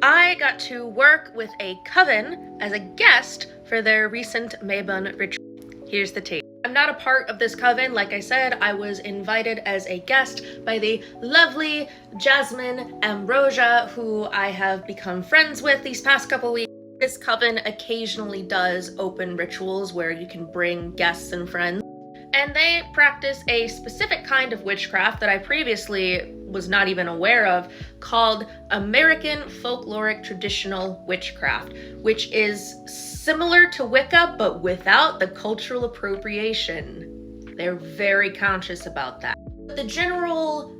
I got to work with a coven as a guest for their recent Mabon ritual. Here's the tape. I'm not a part of this coven. Like I said, I was invited as a guest by the lovely Jasmine Ambrosia, who I have become friends with these past couple weeks. This coven occasionally does open rituals where you can bring guests and friends, and they practice a specific kind of witchcraft that I previously was not even aware of, called American folkloric traditional witchcraft, which is similar to Wicca but without the cultural appropriation. They're very conscious about that. The general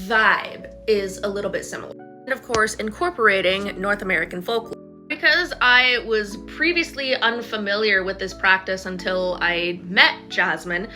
vibe is a little bit similar, and of course incorporating North American folklore. Because I was previously unfamiliar with this practice until I met Jasmine,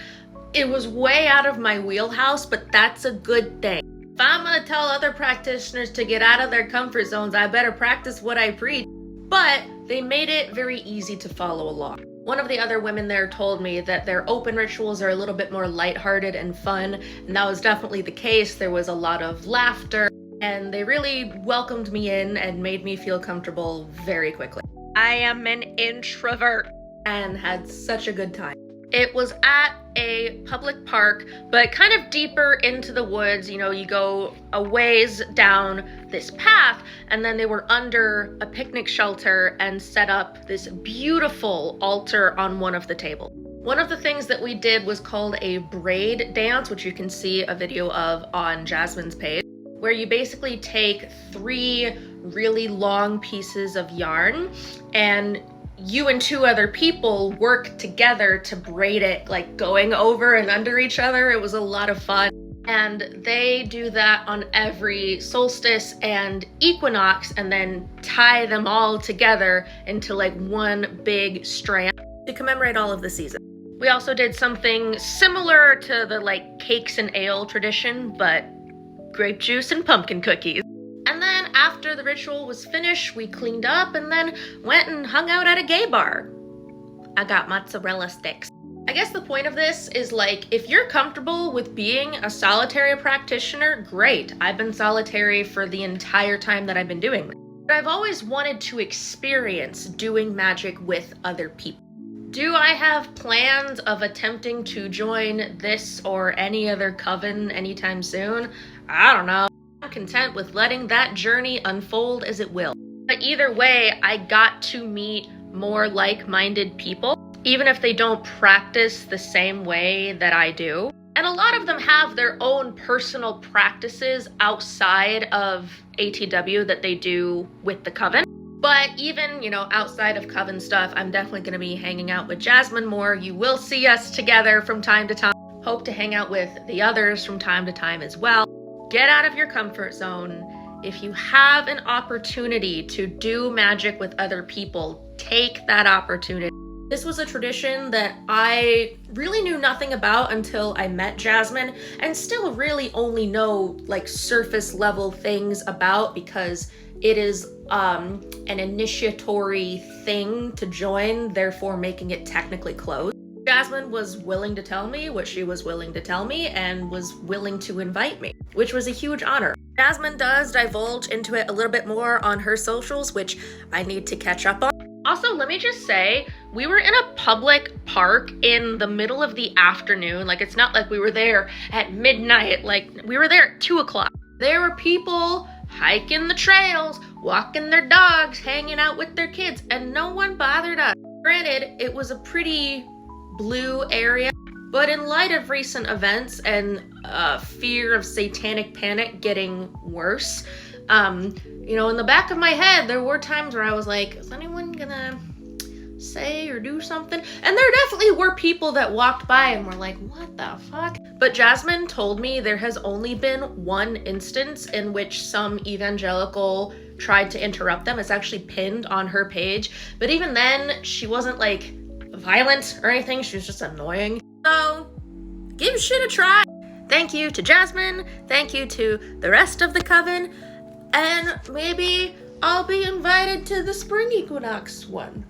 it was way out of my wheelhouse, but that's a good thing. If I'm gonna tell other practitioners to get out of their comfort zones, I better practice what I preach. But they made it very easy to follow along. One of the other women there told me that their open rituals are a little bit more lighthearted and fun, and that was definitely the case. There was a lot of laughter, and they really welcomed me in and made me feel comfortable very quickly. I am an introvert and had such a good time. It was at a public park, but kind of deeper into the woods. You know, you go a ways down this path, and then they were under a picnic shelter and set up this beautiful altar on one of the tables. One of the things that we did was called a braid dance, which you can see a video of on Jasmine's page, where you basically take 3 really long pieces of yarn and you and 2 other people work together to braid it, like going over and under each other. It was a lot of fun. And they do that on every solstice and equinox and then tie them all together into like one big strand to commemorate all of the season. We also did something similar to the like cakes and ale tradition, but grape juice and pumpkin cookies. And then after the ritual was finished, we cleaned up and then went and hung out at a gay bar. I got mozzarella sticks. I guess the point of this is, like, if you're comfortable with being a solitary practitioner, great. I've been solitary for the entire time that I've been doing this. But I've always wanted to experience doing magic with other people. Do I have plans of attempting to join this or any other coven anytime soon? I don't know. I'm content with letting that journey unfold as it will. But either way, I got to meet more like-minded people, even if they don't practice the same way that I do. And a lot of them have their own personal practices outside of ATW that they do with the coven. But even, you know, outside of coven stuff, I'm definitely going to be hanging out with Jasmine more. You will see us together from time to time. Hope to hang out with the others from time to time as well. Get out of your comfort zone. If you have an opportunity to do magic with other people, take that opportunity. This was a tradition that I really knew nothing about until I met Jasmine, and still really only know like surface level things about, because it is an initiatory thing to join, therefore making it technically closed. Jasmine was willing to tell me what she was willing to tell me and was willing to invite me, which was a huge honor. Jasmine does divulge into it a little bit more on her socials, which I need to catch up on. Also, let me just say, we were in a public park in the middle of the afternoon. Like, it's not like we were there at midnight. Like, we were there at 2 o'clock. There were people hiking the trails, walking their dogs, hanging out with their kids, and no one bothered us. Granted, it was a pretty blue area, but in light of recent events and fear of satanic panic getting worse, you know, in the back of my head, there were times where I was like, is anyone gonna say or do something? And there definitely were people that walked by and were like, what the fuck? But Jasmine told me there has only been one instance in which some evangelical tried to interrupt them. It's actually pinned on her page. But even then, she wasn't like violent or anything. She was just annoying. So give shit a try. Thank you to Jasmine. Thank you to the rest of the coven. And maybe I'll be invited to the spring equinox one.